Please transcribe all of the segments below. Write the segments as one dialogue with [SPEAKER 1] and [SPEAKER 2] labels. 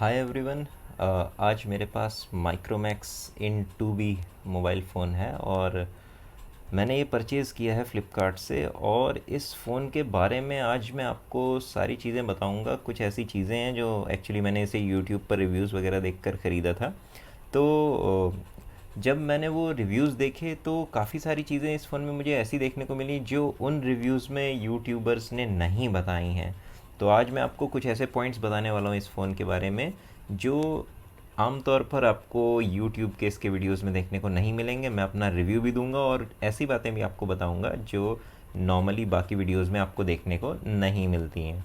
[SPEAKER 1] Hi everyone. आज मेरे पास Micromax in 2B mobile phone है और मैंने ये परचेज़ किया है फ़्लिपकार्ट से। और इस फ़ोन के बारे में आज मैं आपको सारी चीज़ें बताऊंगा। कुछ ऐसी चीज़ें हैं जो एक्चुअली मैंने इसे यूट्यूब पर रिव्यूज़ वगैरह देखकर ख़रीदा था। तो जब मैंने वो रिव्यूज़ देखे तो काफ़ी सारी चीज़ें इस फ़ोन में मुझे ऐसी देखने को मिली जो उन रिव्यूज़ में यूट्यूबर्स ने नहीं बताई हैं। तो आज मैं आपको कुछ ऐसे पॉइंट्स बताने वाला हूँ इस फ़ोन के बारे में जो आमतौर पर आपको यूट्यूब के इसके वीडियोस में देखने को नहीं मिलेंगे। मैं अपना रिव्यू भी दूंगा और ऐसी बातें भी आपको बताऊंगा जो नॉर्मली बाकी वीडियोस में आपको देखने को नहीं मिलती हैं।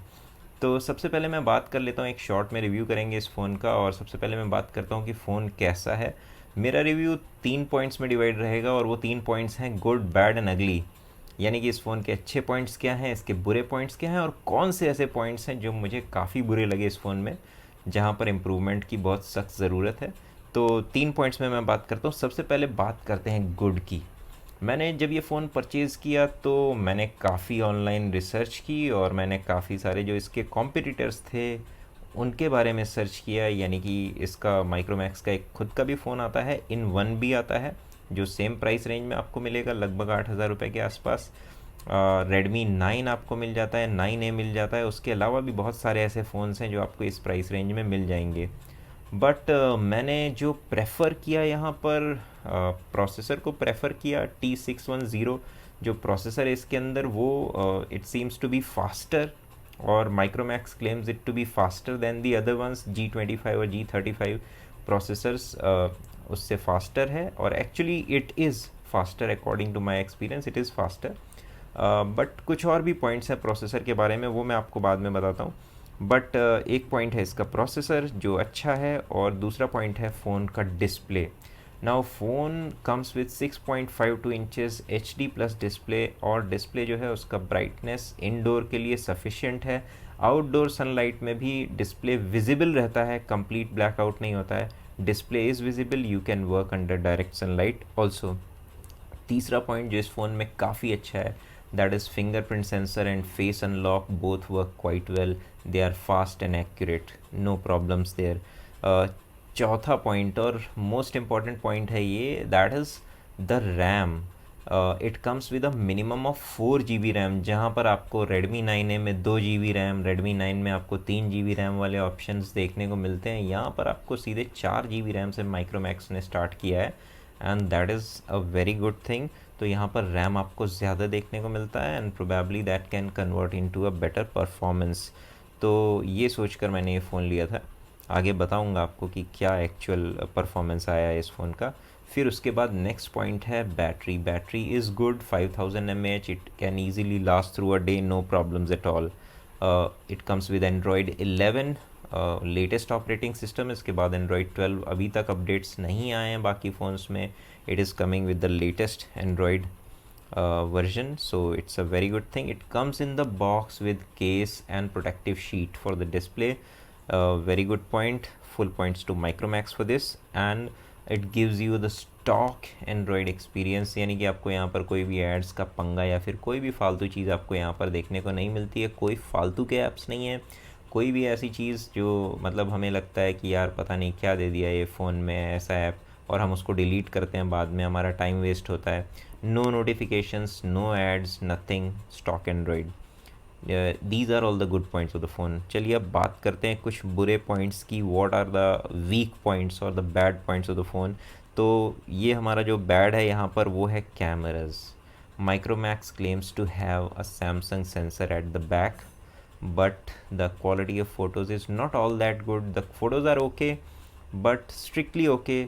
[SPEAKER 1] तो सबसे पहले मैं बात कर लेता हूँ, एक शॉर्ट में रिव्यू करेंगे इस फ़ोन का। और सबसे पहले मैं बात करता हूँ कि फ़ोन कैसा है। मेरा रिव्यू 3 पॉइंट्स में डिवाइड रहेगा और वो 3 पॉइंट्स हैं गुड, बैड एंड अगली। यानी कि इस फ़ोन के अच्छे पॉइंट्स क्या हैं, इसके बुरे पॉइंट्स क्या हैं और कौन से ऐसे पॉइंट्स हैं जो मुझे काफ़ी बुरे लगे इस फ़ोन में, जहाँ पर इम्प्रूवमेंट की बहुत सख्त ज़रूरत है। तो 3 पॉइंट्स में मैं बात करता हूँ। सबसे पहले बात करते हैं गुड की। मैंने जब ये फ़ोन परचेज़ किया तो मैंने काफ़ी ऑनलाइन रिसर्च की और मैंने काफ़ी सारे जो इसके कॉम्पिटिटर्स थे उनके बारे में सर्च किया। यानी कि इसका माइक्रोमैक्स का एक खुद का भी फ़ोन आता है, इन वन भी आता है, जो सेम प्राइस रेंज में आपको मिलेगा, लगभग 8,000 रुपये के आसपास। रेडमी 9 आपको मिल जाता है, 9A मिल जाता है। उसके अलावा भी बहुत सारे ऐसे फ़ोन्स हैं जो आपको इस प्राइस रेंज में मिल जाएंगे। बट मैंने जो प्रेफर किया यहाँ पर, प्रोसेसर को प्रेफर किया, T610 जो प्रोसेसर है इसके अंदर, वो it seems to be faster. और Micromax claims it to be faster than the other ones. G25 और G35 प्रोसेसर्स उससे फास्टर है और actually it is faster according to my experience, it is faster. But कुछ और भी points हैं processor के बारे में, वो मैं आपको बाद में बताता हूँ। बट एक पॉइंट है इसका प्रोसेसर जो अच्छा है और दूसरा पॉइंट है फ़ोन का display. Now phone comes with 6.52 inches HD plus display. और डिस्प्ले जो है उसका ब्राइटनेस इनडोर के लिए सफिशिएंट है। आउटडोर सनलाइट में भी डिस्प्ले विजिबल रहता है, कंप्लीट ब्लैकआउट नहीं होता है। Display is visible, you can work under direct sunlight also. तीसरा पॉइंट जो इस फ़ोन में काफ़ी अच्छा है, that is fingerprint sensor and face unlock both work quite well. They are fast and accurate, no problems there. चौथा point और most important point है ये, that is the RAM. It comes with a minimum of 4 GB RAM, जहाँ पर आपको Redmi 9A में 2 GB RAM, Redmi 9 में आपको 3 GB रैम वाले ऑप्शंस देखने को मिलते हैं। यहाँ पर आपको सीधे 4 GB रैम से माइक्रोमैक्स ने स्टार्ट किया है and that is a very good thing. तो यहाँ पर रैम आपको ज़्यादा देखने को मिलता है and probably that can convert into a better performance. तो ये सोचकर मैंने ये फ़ोन लिया था। आगे बताऊँगा आपको कि क्या एक्चुअल परफॉर्मेंस आया है इस फ़ोन का। फिर उसके बाद नेक्स्ट पॉइंट है battery. Battery is good, 5000 mAh, it can easily last through a day, no problems at all. It comes with Android 11 latest operating system. इसके बाद Android 12 अभी तक अपडेट्स नहीं आए हैं बाकी फ़ोन्स में। It is coming with the latest Android version, so it's a very good thing. It comes in the box with case and protective sheet for the display. Very good point, full points to Micromax for this. And it gives you the stock Android experience, यानी कि आपको यहाँ पर कोई भी ads का पंगा या फिर कोई भी फालतू चीज़ आपको यहाँ पर देखने को नहीं मिलती है। कोई फालतू के ऐप्स नहीं है, कोई भी ऐसी चीज़ जो मतलब हमें लगता है कि यार पता नहीं क्या दे दिया ये फ़ोन में ऐसा ऐप, और हम उसको डिलीट करते हैं बाद में, हमारा टाइम वेस्ट होता है। No notifications, no ads, nothing, stock Android. These are all the good points of the phone. चलिए अब बात करते हैं कुछ बुरे पॉइंट्स की, what are the weak points और the bad points of the phone. तो ये हमारा जो बैड है यहाँ पर वो है cameras. Micromax claims to have a Samsung sensor at the back, but the quality of photos is not all that good. The photos are okay, but strictly okay.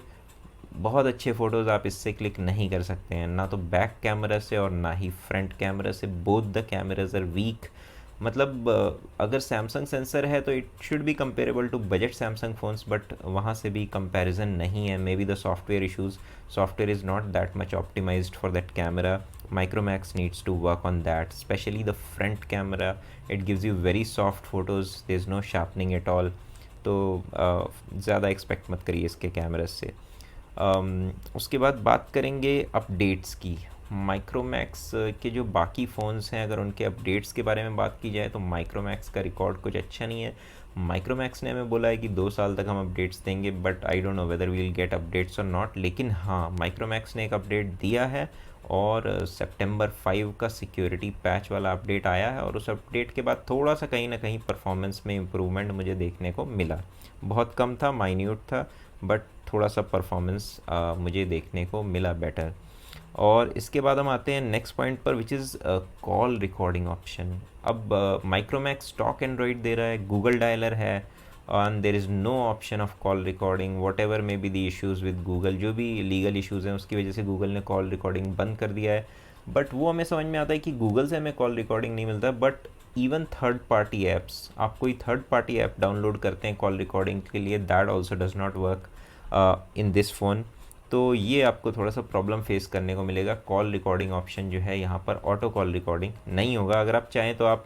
[SPEAKER 1] बहुत अच्छे फ़ोटोज़ आप इससे क्लिक नहीं कर सकते हैं, ना तो बैक कैमरा से और ना ही फ्रंट कैमरा से। Both the cameras are weak. मतलब अगर सैमसंग सेंसर है तो it should be comparable to budget Samsung phones, but वहाँ से भी कंपैरिजन नहीं है। May be the software issues, software is not that much optimised for that camera. Micromax needs to work on that, especially the front camera. It gives you very soft photos, there's no sharpening at all. तो ज़्यादा expect मत करिए इसके कैमरे से। उसके बाद बात करेंगे अपडेट्स की। माइक्रोमैक्स के जो बाकी फ़ोन्स हैं, अगर उनके अपडेट्स के बारे में बात की जाए तो माइक्रोमैक्स का रिकॉर्ड कुछ अच्छा नहीं है। माइक्रोमैक्स ने हमें बोला है कि 2 साल तक हम अपडेट्स देंगे, but I don't know whether we will get updates और नॉट। लेकिन हाँ, माइक्रोमैक्स ने एक अपडेट दिया है और सितंबर 5 का सिक्योरिटी पैच वाला अपडेट आया है, और उस अपडेट के बाद थोड़ा सा कहीं ना कहीं परफॉर्मेंस में इम्प्रूवमेंट मुझे देखने को मिला। बहुत कम था, माइन्यूट था, बट थोड़ा सा परफॉर्मेंस मुझे देखने को मिला बेटर। और इसके बाद हम आते हैं नेक्स्ट पॉइंट पर, which is call recording option. अब माइक्रोमैक्स स्टॉक एंड्रॉयड दे रहा है, गूगल डायलर है, and there is no option of call recording. Whatever may B the issues with Google, जो भी लीगल इशूज़ हैं उसकी वजह से गूगल ने कॉल रिकॉर्डिंग बंद कर दिया है। बट वो हमें समझ में आता है कि गूगल से हमें कॉल रिकॉर्डिंग नहीं मिलता, but even third party apps, आप कोई थर्ड पार्टी ऐप डाउनलोड करते हैं कॉल रिकॉर्डिंग के लिए, that also does not work in this phone. तो ये आपको थोड़ा सा प्रॉब्लम फेस करने को मिलेगा। कॉल रिकॉर्डिंग ऑप्शन जो है यहाँ पर ऑटो कॉल रिकॉर्डिंग नहीं होगा। अगर आप चाहें तो आप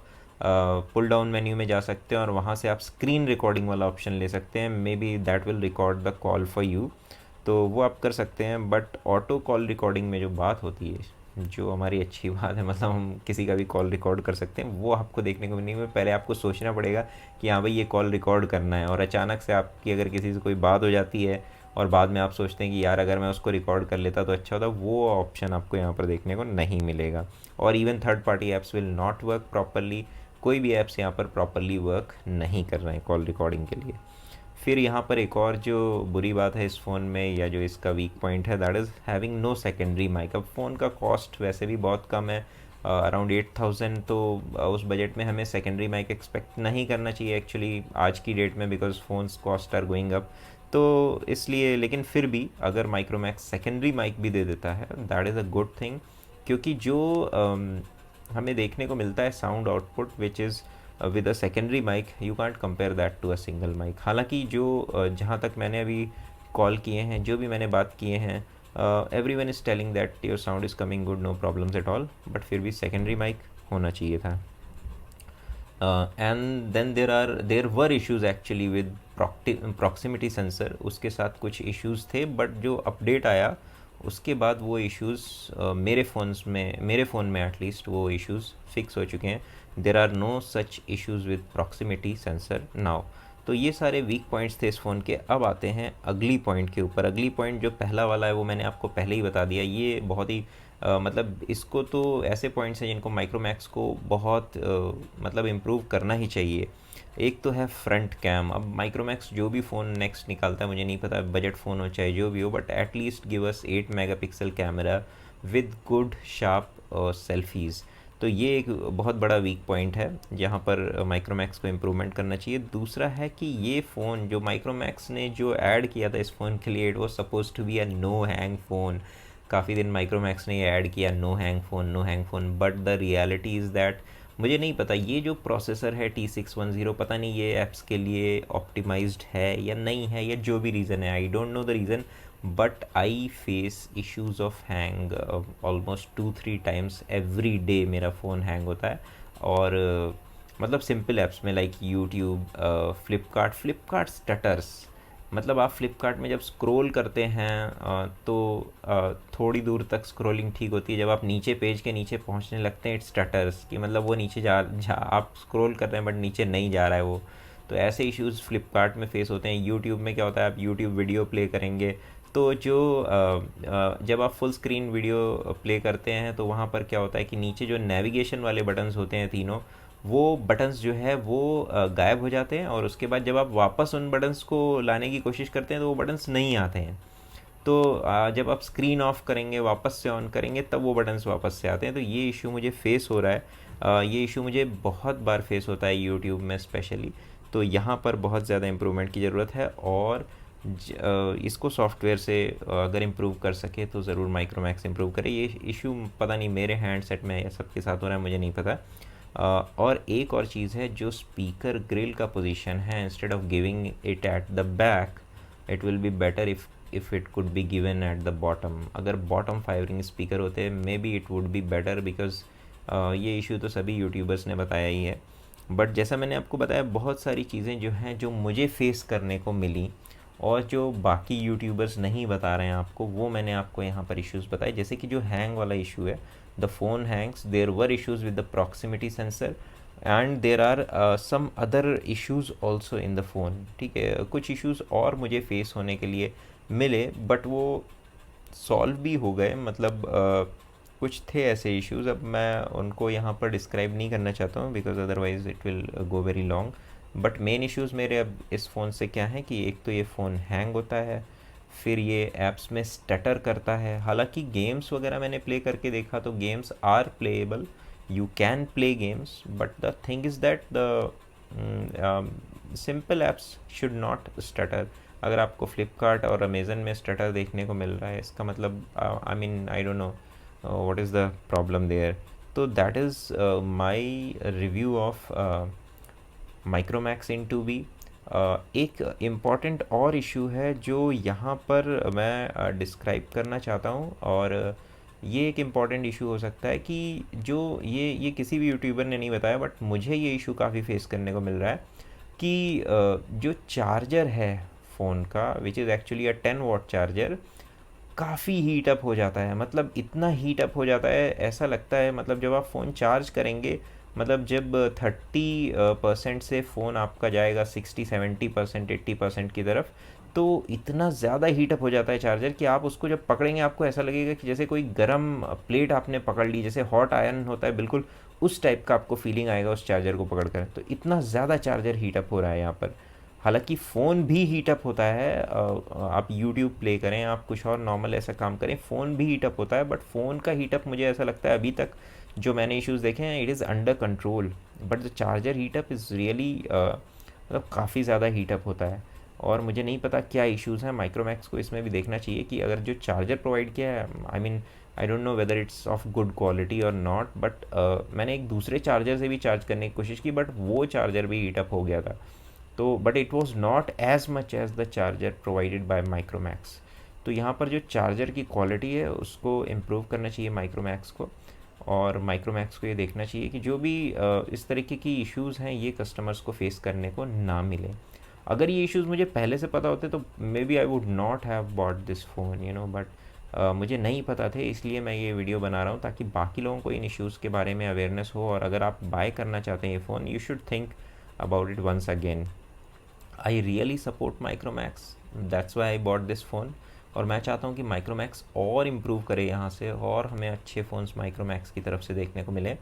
[SPEAKER 1] पुल डाउन मेन्यू में जा सकते हैं और वहाँ से आप स्क्रीन रिकॉर्डिंग वाला ऑप्शन ले सकते हैं, may be that will record the call for you, तो वो आप कर सकते हैं। बट ऑटो कॉल रिकॉर्डिंग में जो बात होती है, जो हमारी अच्छी बात है, मतलब हम किसी का भी कॉल रिकॉर्ड कर सकते हैं, वो आपको देखने को नहीं मिलेगा। पहले आपको सोचना पड़ेगा कि हाँ भाई ये कॉल रिकॉर्ड करना है, और अचानक से आपकी अगर किसी से कोई बात हो जाती है और बाद में आप सोचते हैं कि यार अगर मैं उसको रिकॉर्ड कर लेता तो अच्छा होता, वो ऑप्शन आपको यहाँ पर देखने को नहीं मिलेगा। और even third party apps will not work properly, कोई भी ऐप्स यहाँ पर प्रॉपरली वर्क नहीं कर रहे हैं कॉल रिकॉर्डिंग के लिए। फिर यहाँ पर एक और जो बुरी बात है इस फ़ोन में, या जो इसका वीक पॉइंट है, that is having no secondary mic. अब फ़ोन का कॉस्ट वैसे भी बहुत कम है, अराउंड 8,000, तो उस बजट में हमें सेकेंडरी माइक एक्सपेक्ट नहीं करना चाहिए एक्चुअली आज की डेट में, because phones cost are going up. तो इसलिए, लेकिन फिर भी अगर माइक्रोमैक्स सेकेंडरी माइक भी दे देता है, that is a good thing, क्योंकि जो हमें देखने को मिलता है sound output which is with a secondary mic, you can't compare that to a single mic. हालांकि जो जहाँ तक मैंने अभी कॉल किए हैं, जो भी मैंने बात किए हैं, everyone is telling that your sound is coming good, no problems at all, but फिर भी सेकेंडरी माइक होना चाहिए था। And then there were issues actually with proximity sensor, उसके साथ कुछ इश्यूज़ थे, बट जो अपडेट आया उसके बाद वो इश्यूज़ मेरे फ़ोन में एटलीस्ट वो इश्यूज़ फिक्स हो चुके हैं। There are no such issues with proximity sensor now. तो ये सारे वीक पॉइंट्स थे इस फ़ोन के। अब आते हैं अगली पॉइंट के ऊपर। अगली पॉइंट जो पहला वाला है वो मैंने आपको पहले ही बता दिया, ये बहुत ही मतलब इसको तो ऐसे पॉइंट्स हैं जिनको माइक्रोमैक्स को बहुत मतलब इम्प्रूव करना ही चाहिए। एक तो है फ्रंट कैम। अब माइक्रोमैक्स जो भी फ़ोन नेक्स्ट निकालता है, मुझे नहीं पता बजट फ़ोन हो चाहे जो भी हो, but at least give us 8 megapixel camera with good sharp selfies. तो ये एक बहुत बड़ा वीक पॉइंट है जहाँ पर माइक्रोमैक्स को इम्प्रूवमेंट करना चाहिए। दूसरा है कि ये फ़ोन जो माइक्रोमैक्स ने जो ऐड किया था इस फ़ोन के लिए, it was suppose to be a no hang phone. काफ़ी दिन माइक्रोमैक्स ने ये ऐड किया, no hang phone, no hang phone, but the reality is that मुझे नहीं पता ये जो प्रोसेसर है T610, पता नहीं ये ऐप्स के लिए ऑप्टिमाइज्ड है या नहीं है, या जो भी रीज़न है, आई don't know the reason, but I face issues of hang almost 2-3 times every day. मेरा फ़ोन हैंग होता है, और मतलब सिंपल ऐप्स में लाइक यूट्यूब, फ्लिपकार्ट स्टटर्स। मतलब आप फ्लिपकार्ट में जब स्क्रॉल करते हैं तो थोड़ी दूर तक स्क्रॉलिंग ठीक होती है, जब आप नीचे पेज के नीचे पहुंचने लगते हैं, इट स्टटर्स कि मतलब वो नीचे जा आप स्क्रॉल कर रहे हैं बट नीचे नहीं जा रहा है वो। तो ऐसे इश्यूज़ फ्लिपकार्ट में फेस होते हैं। यूट्यूब में क्या होता है, आप यूट्यूब वीडियो प्ले करेंगे तो जो जब आप फुल स्क्रीन वीडियो प्ले करते हैं तो वहाँ पर क्या होता है कि नीचे जो नेविगेशन वाले बटन्स होते हैं तीनों, वो बटन्स जो है वो गायब हो जाते हैं, और उसके बाद जब आप वापस उन बटन्स को लाने की कोशिश करते हैं तो वो बटन्स नहीं आते हैं। तो जब आप स्क्रीन ऑफ करेंगे वापस से ऑन करेंगे तब वो बटन्स वापस से आते हैं। तो ये इशू मुझे फेस हो रहा है, ये इशू मुझे बहुत बार फेस होता है यूट्यूब में स्पेशली। तो यहाँ पर बहुत ज़्यादा इम्प्रूवमेंट की ज़रूरत है, और इसको सॉफ्टवेयर से अगर इम्प्रूव कर सके तो ज़रूर माइक्रोमैक्स इम्प्रूव करे। ये इशू पता नहीं मेरे हैंडसेट में या सबके साथ हो रहा है, मुझे नहीं पता। और एक और चीज़ है, जो स्पीकर ग्रिल का पोजीशन है, instead of giving it at the back, it will be better if it could be given at the bottom. अगर बॉटम फाइवरिंग स्पीकर होते may be it would be better, because ये issue तो सभी YouTubers ने बताया ही है। But जैसा मैंने आपको बताया, बहुत सारी चीज़ें जो हैं जो मुझे फेस करने को मिली और जो बाकी यूट्यूबर्स नहीं बता रहे हैं आपको, वो मैंने आपको यहाँ पर इश्यूज़ बताए। जैसे कि जो हैंग वाला इशू है, the phone hangs, there were issues with the proximity sensor, and there are some other issues also in the phone. ठीक है, कुछ इश्यूज और मुझे फेस होने के लिए मिले, बट वो सॉल्व भी हो गए। मतलब कुछ थे ऐसे इश्यूज, अब मैं उनको यहाँ पर डिस्क्राइब नहीं करना चाहता हूँ because otherwise it will go very long. But main issues मेरे अब इस फ़ोन से क्या हैं कि एक तो ये फ़ोन हैंग होता है, फिर ये ऐप्स में स्टटर करता है। हालांकि गेम्स वगैरह मैंने प्ले करके देखा तो games are playable, you can play games, but the thing is that the simple apps should not stutter. अगर आपको फ्लिपकार्ट और अमेज़न में स्टटर देखने को मिल रहा है, इसका मतलब I mean I don't know what is the problem there. तो that is my review of Micromax in two B. एक इम्पॉर्टेंट और इशू है जो यहाँ पर मैं डिस्क्राइब करना चाहता हूँ, और ये एक इम्पॉर्टेंट इशू हो सकता है कि जो ये किसी भी यूट्यूबर ने नहीं बताया, बट मुझे ये इशू काफ़ी फेस करने को मिल रहा है कि जो चार्जर है फ़ोन का, which is actually a 10 watt charger, काफ़ी हीट अप हो जाता है। मतलब इतना हीट अप हो जाता है, ऐसा लगता है मतलब जब आप फ़ोन चार्ज करेंगे, मतलब जब 30% से फ़ोन आपका जाएगा 60-70% 80% की तरफ, तो इतना ज़्यादा हीट अप हो जाता है चार्जर कि आप उसको जब पकड़ेंगे आपको ऐसा लगेगा कि जैसे कोई गर्म प्लेट आपने पकड़ ली, जैसे हॉट आयरन होता है बिल्कुल उस टाइप का आपको फीलिंग आएगा उस चार्जर को पकड़ कर। तो इतना ज़्यादा चार्जर हीट अप हो रहा है यहाँ पर। हालांकि फ़ोन भी हीट अप होता है, आप यूट्यूब प्ले करें, आप कुछ और नॉर्मल ऐसा काम करें, फ़ोन भी हीट अप होता है, बट फ़ोन का हीट अप मुझे ऐसा लगता है अभी तक जो मैंने इश्यूज़ देखे हैं, it is under control. But the charger heat up is really मतलब काफ़ी ज़्यादा हीट अप होता है। और मुझे नहीं पता क्या इश्यूज़ हैं, माइक्रोमैक्स को इसमें भी देखना चाहिए कि अगर जो चार्जर प्रोवाइड किया है, आई mean I don't know whether it's of good quality और नॉट, बट मैंने एक दूसरे चार्जर से भी चार्ज करने की कोशिश की, बट वो चार्जर भी हीट अप हो गया था। तो but it was not as much as the charger provided by Micromax. तो यहाँ पर जो चार्जर की क्वालिटी है उसको इम्प्रूव करना चाहिए माइक्रोमैक्स को, और माइक्रोमैक्स को ये देखना चाहिए कि जो भी इस तरीके की इश्यूज़ हैं ये कस्टमर्स को फेस करने को ना मिले। अगर ये इश्यूज़ मुझे पहले से पता होते तो maybe I would not have bought this phone, you know, but मुझे नहीं पता थे, इसलिए मैं ये वीडियो बना रहा हूँ ताकि बाकी लोगों को इन इश्यूज़ के बारे में अवेयरनेस हो। और अगर आप बाय करना चाहते हैं ये phone, you should think about it once again. I really support Micromax, that's why I bought this phone. और मैं चाहता हूँ कि माइक्रोमैक्स और इम्प्रूव करे यहाँ से, और हमें अच्छे फ़ोन्स माइक्रोमैक्स की तरफ से देखने को मिले।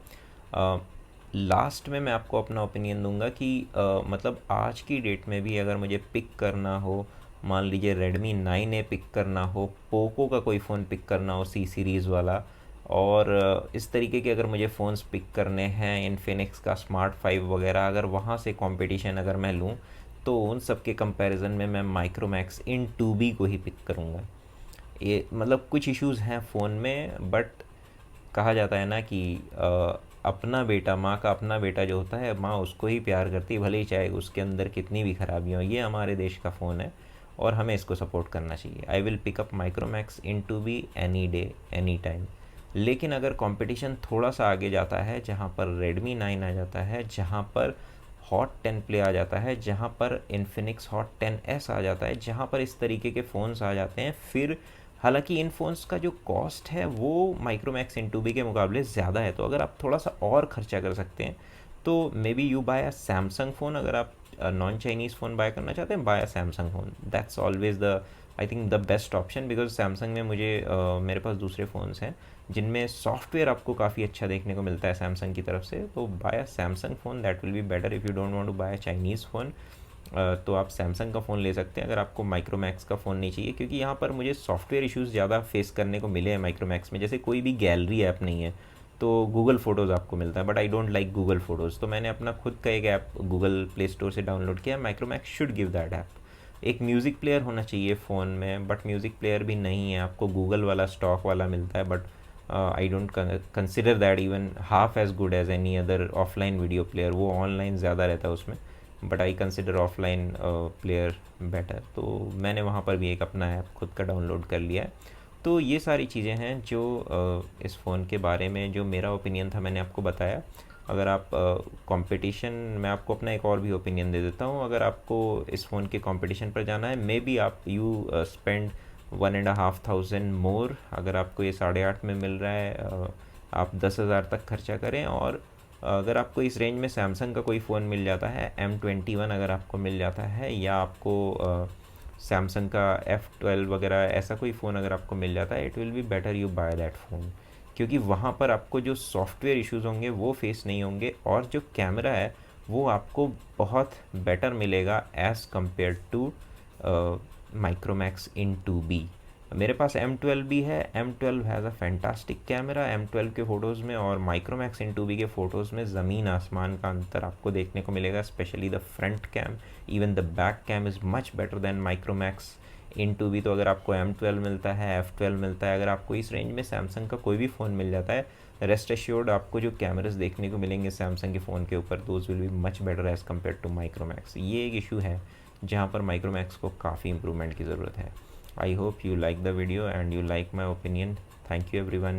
[SPEAKER 1] लास्ट में मैं आपको अपना ओपिनियन दूंगा कि मतलब आज की डेट में भी अगर मुझे पिक करना हो, मान लीजिए रेडमी 9A पिक करना हो, पोको का कोई फ़ोन पिक करना हो सी सीरीज़ वाला, और इस तरीके के अगर मुझे फ़ोन्स पिक करने हैं, इन्फिनिक्स का स्मार्ट 5 वगैरह, अगर वहाँ से कंपटीशन अगर मैं लूँ, तो उन सब के कंपैरिजन में मैं माइक्रोमैक्स इन 2B को ही पिक करूँगा। ये मतलब कुछ इश्यूज़ हैं फ़ोन में, बट कहा जाता है ना कि अपना बेटा, माँ का अपना बेटा जो होता है, माँ उसको ही प्यार करती है, भले ही चाहे उसके अंदर कितनी भी खराबियाँ हो। ये हमारे देश का फ़ोन है और हमें इसको सपोर्ट करना चाहिए। I will pick up Micromax in two B any day any time. लेकिन अगर कंपटीशन थोड़ा सा आगे जाता है, जहाँ पर रेडमी 9 आ जाता है, जहाँ पर हॉट 10 प्ले आ जाता है, जहाँ पर इन्फिनिक्स हॉट 10S आ जाता है, जहाँ पर इस तरीके के फ़ोन्स आ जाते हैं, फिर हालांकि इन फ़ोन्स का जो कॉस्ट है वो माइक्रोमैक्स इन 2B के मुकाबले ज़्यादा है। तो अगर आप थोड़ा सा और खर्चा कर सकते हैं तो maybe you buy a Samsung phone. अगर आप नॉन चाइनीज़ फ़ोन बाय करना चाहते हैं, buy a Samsung phone, that's always the I think the best option. Because Samsung में मुझे मेरे पास दूसरे फ़ोन्स हैं जिनमें सॉफ्टवेयर आपको काफ़ी अच्छा देखने को मिलता है सैमसंग की तरफ से। तो buy a Samsung phone, that will be better if you don't want to buy a Chinese phone. तो आप सैमसंग का फ़ोन ले सकते हैं अगर आपको माइक्रोमैक्स का फ़ोन नहीं चाहिए, क्योंकि यहाँ पर मुझे सॉफ्टवेयर इश्यूज़ ज़्यादा फेस करने को मिले हैं माइक्रोमैक्स में। जैसे कोई भी गैलरी ऐप नहीं है, तो गूगल फ़ोटोज़ आपको मिलता है, but I don't like Google photos, तो मैंने अपना खुद का एक ऐप गूगल प्ले स्टोर से डाउनलोड किया। Micromax should give that app. एक म्यूज़िक प्लेयर होना चाहिए फ़ोन में, बट म्यूज़िक प्लेयर भी नहीं है, आपको गूगल वाला स्टॉक वाला मिलता है, but I don't consider that even half as good as any other offline video player. वो ऑनलाइन ज़्यादा रहता है उसमें, but I consider offline player better. तो मैंने वहाँ पर भी एक अपना ऐप खुद का डाउनलोड कर लिया है। तो ये सारी चीज़ें हैं जो इस फ़ोन के बारे में जो मेरा ओपिनियन था मैंने आपको बताया। अगर आप कंपटीशन, मैं आपको अपना एक और भी ओपिनियन दे देता हूँ। अगर आपको इस फ़ोन के कंपटीशन पर जाना है, मे बी आप यू स्पेंड 1,500 मोर। अगर आपको ये 8.5 में मिल रहा है, आप 10,000 तक खर्चा करें और अगर आपको इस रेंज में सैमसंग का कोई फ़ोन मिल जाता है, M21 अगर आपको मिल जाता है, या आपको सैमसंग का F12 वगैरह ऐसा कोई फ़ोन अगर आपको मिल जाता है, it will be better you by that phone, क्योंकि वहाँ पर आपको जो सॉफ्टवेयर इश्यूज़ होंगे वो फेस नहीं होंगे, और जो कैमरा है वो आपको बहुत बेटर मिलेगा as compare to Micromax in 2B। मेरे पास M12 भी है। M12 has a fantastic camera M12 के फ़ोटोज़ में, और माइक्रोमैक्स इन 2B के फ़ोटोज़ में ज़मीन आसमान का अंतर आपको देखने को मिलेगा, specially the front cam. Even the back cam is much better than Micromax in 2B। तो अगर आपको M12 मिलता है, F12 मिलता है, अगर आपको इस रेंज में सैमसंग का कोई भी फ़ोन मिल जाता है, रेस्ट एश्योर्ड आपको जो कैमरास देखने को मिलेंगे सैमसंग के फ़ोन के ऊपर, those will be much better as compare to Micromax. ये एक इशू है जहाँ पर माइक्रोमैक्स को काफ़ी इंप्रूवमेंट की ज़रूरत है। I hope you like the video and you like my opinion. Thank you everyone.